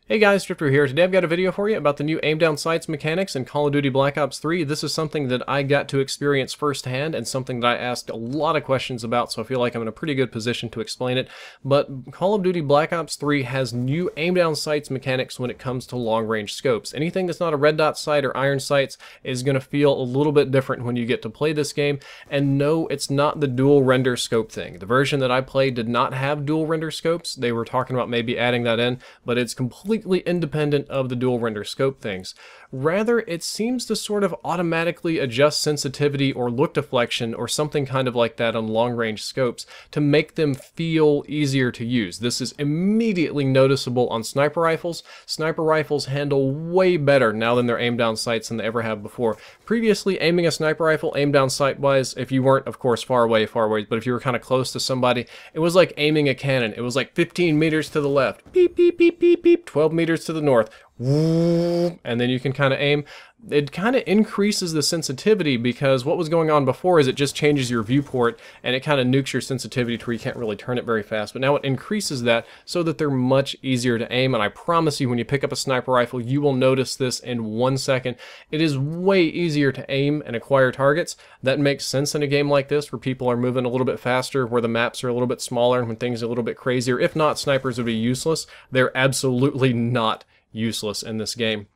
Hey guys, Drifter here. Today I've got a video for you about the new aim down sights mechanics in Call of Duty Black Ops 3. This is something that I got to experience firsthand and something that I asked a lot of questions about, so I feel like I'm in a pretty good position to explain it. But Call of Duty Black Ops 3 has new aim down sights mechanics when it comes to long range scopes. Anything that's not a red dot sight or iron sights is going to feel a little bit different when you get to play this game. And no, it's not the dual render scope thing. The version that I played did not have dual render scopes. They were talking about maybe adding that in, but it's completely independent of the dual render scope things. Rather, it seems to sort of automatically adjust sensitivity or look deflection or something kind of like that on long range scopes to make them feel easier to use. This is immediately noticeable on sniper rifles. Sniper rifles handle way better now than their aim down sights than they ever have before. Previously, aiming a sniper rifle aim down sight wise, if you weren't of course far away, but if you were kind of close to somebody, it was like aiming a cannon. It was like 15 meters to the left, beep beep beep beep beep, 12 meters to the north, and then you can kind of aim. It kind of increases the sensitivity because what was going on before is it just changes your viewport and it kind of nukes your sensitivity to where you can't really turn it very fast. But now it increases that so that they're much easier to aim, and I promise you when you pick up a sniper rifle you will notice this in 1 second. It is way easier to aim and acquire targets. That makes sense in a game like this where people are moving a little bit faster, where the maps are a little bit smaller, and when things are a little bit crazier. If not, snipers would be useless. They're absolutely not useless in this game.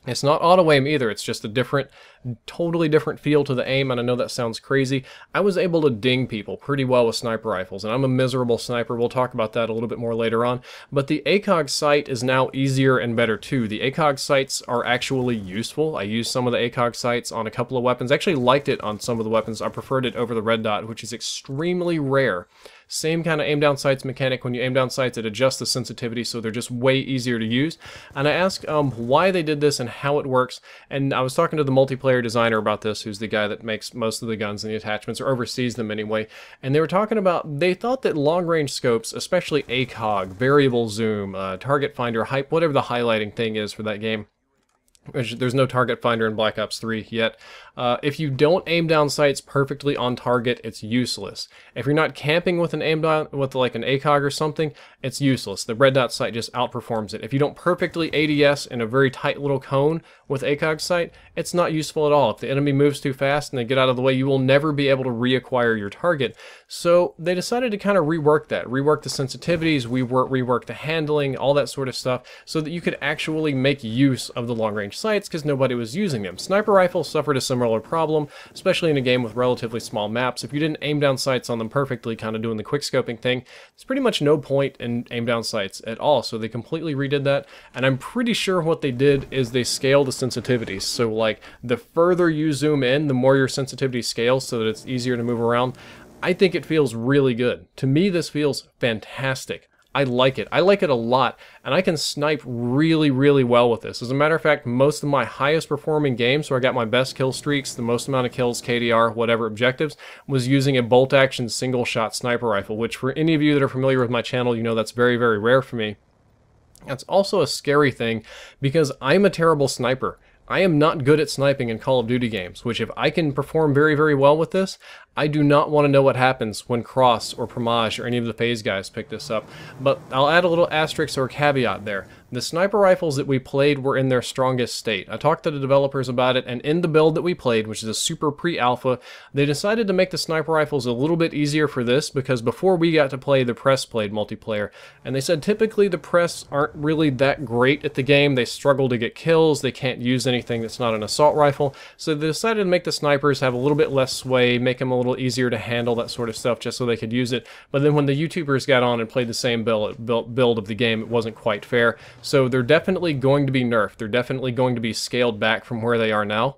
It's not auto aim either, it's just a totally different feel to the aim, and I know that sounds crazy. I was able to ding people pretty well with sniper rifles, and I'm a miserable sniper. We'll talk about that a little bit more later on. But the ACOG sight is now easier and better too. The ACOG sights are actually useful. I used some of the ACOG sights on a couple of weapons. I actually liked it on some of the weapons. I preferred it over the red dot, which is extremely rare. Same kind of aim down sights mechanic. When you aim down sights, it adjusts the sensitivity, so they're just way easier to use. And I asked why they did this and how it works, and I was talking to the multiplayer designer about this, who's the guy that makes most of the guns and the attachments, or oversees them anyway, and they were talking about, they thought that long range scopes, especially ACOG, variable zoom, target finder, hype, whatever the highlighting thing is for that game, which there's no target finder in Black Ops 3 yet. If you don't aim down sights perfectly on target, it's useless. If you're not camping with an aim down, with like an ACOG or something, it's useless. The red dot sight just outperforms it. If you don't perfectly ADS in a very tight little cone with ACOG sight, it's not useful at all. If the enemy moves too fast and they get out of the way, you will never be able to reacquire your target. So they decided to kind of rework that, rework the sensitivities, rework the handling, all that sort of stuff, so that you could actually make use of the long range sights because nobody was using them. Sniper rifles suffered a similar problem, especially in a game with relatively small maps. If you didn't aim down sights on them perfectly, kind of doing the quick scoping thing, there's pretty much no point in aim down sights at all. So they completely redid that, and I'm pretty sure what they did is they scale the sensitivities. So like the further you zoom in, the more your sensitivity scales so that it's easier to move around. I think it feels really good. To me, this feels fantastic. I like it. I like it a lot, and I can snipe really, really well with this. As a matter of fact, most of my highest performing games, where I got my best kill streaks, the most amount of kills, KDR, whatever objectives, was using a bolt action single shot sniper rifle, which for any of you that are familiar with my channel, you know that's very, very rare for me. That's also a scary thing because I'm a terrible sniper. I am not good at sniping in Call of Duty games, which if I can perform very, very well with this, I do not want to know what happens when Cross or Primage or any of the FaZe guys pick this up. But I'll add a little asterisk or caveat there. The sniper rifles that we played were in their strongest state. I talked to the developers about it, and in the build that we played, which is a super pre-alpha, they decided to make the sniper rifles a little bit easier for this, because before we got to play, the press played multiplayer. And they said typically the press aren't really that great at the game. They struggle to get kills. They can't use anything that's not an assault rifle. So they decided to make the snipers have a little bit less sway, make them a little easier to handle, that sort of stuff, just so they could use it. But then when the YouTubers got on and played the same build of the game, it wasn't quite fair. So they're definitely going to be nerfed. They're definitely going to be scaled back from where they are now.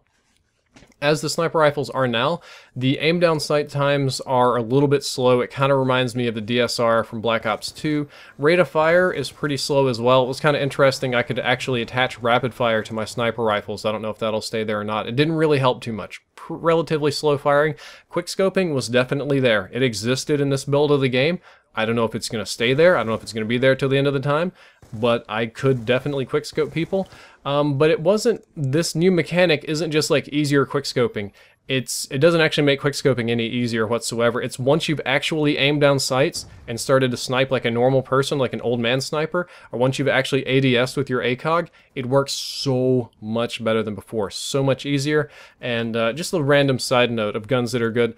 As the sniper rifles are now, the aim down sight times are a little bit slow. It kind of reminds me of the DSR from Black Ops 2. Rate of fire is pretty slow as well. It was kind of interesting. I could actually attach rapid fire to my sniper rifles. I don't know if that'll stay there or not. It didn't really help too much. Relatively slow firing. Quick scoping was definitely there. It existed in this build of the game. I don't know if it's going to stay there. I don't know if it's going to be there till the end of the time, but I could definitely quickscope people. But it wasn't, this new mechanic isn't just like easier quickscoping. it doesn't actually make quickscoping any easier whatsoever. It's once you've actually aimed down sights and started to snipe like a normal person, like an old man sniper, or once you've actually ADS'd with your ACOG, it works so much better than before, so much easier. And just a random side note of guns that are good,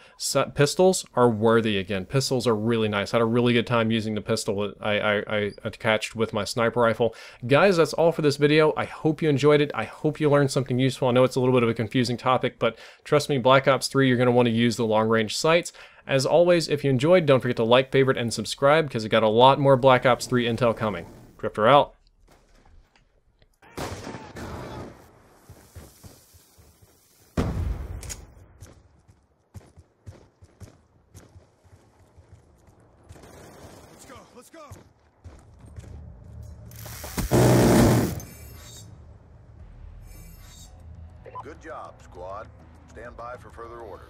pistols are worthy again. Pistols are really nice. I had a really good time using the pistol I attached with my sniper rifle. Guys, that's all for this video. I hope you enjoyed it. I hope you learned something useful. I know it's a little bit of a confusing topic, but trust me, Black Ops 3, you're going to want to use the long-range sights. As always, if you enjoyed, don't forget to like, favorite, and subscribe, because we got a lot more Black Ops 3 intel coming. Drifter out. Let's go! Good job, squad. Stand by for further orders.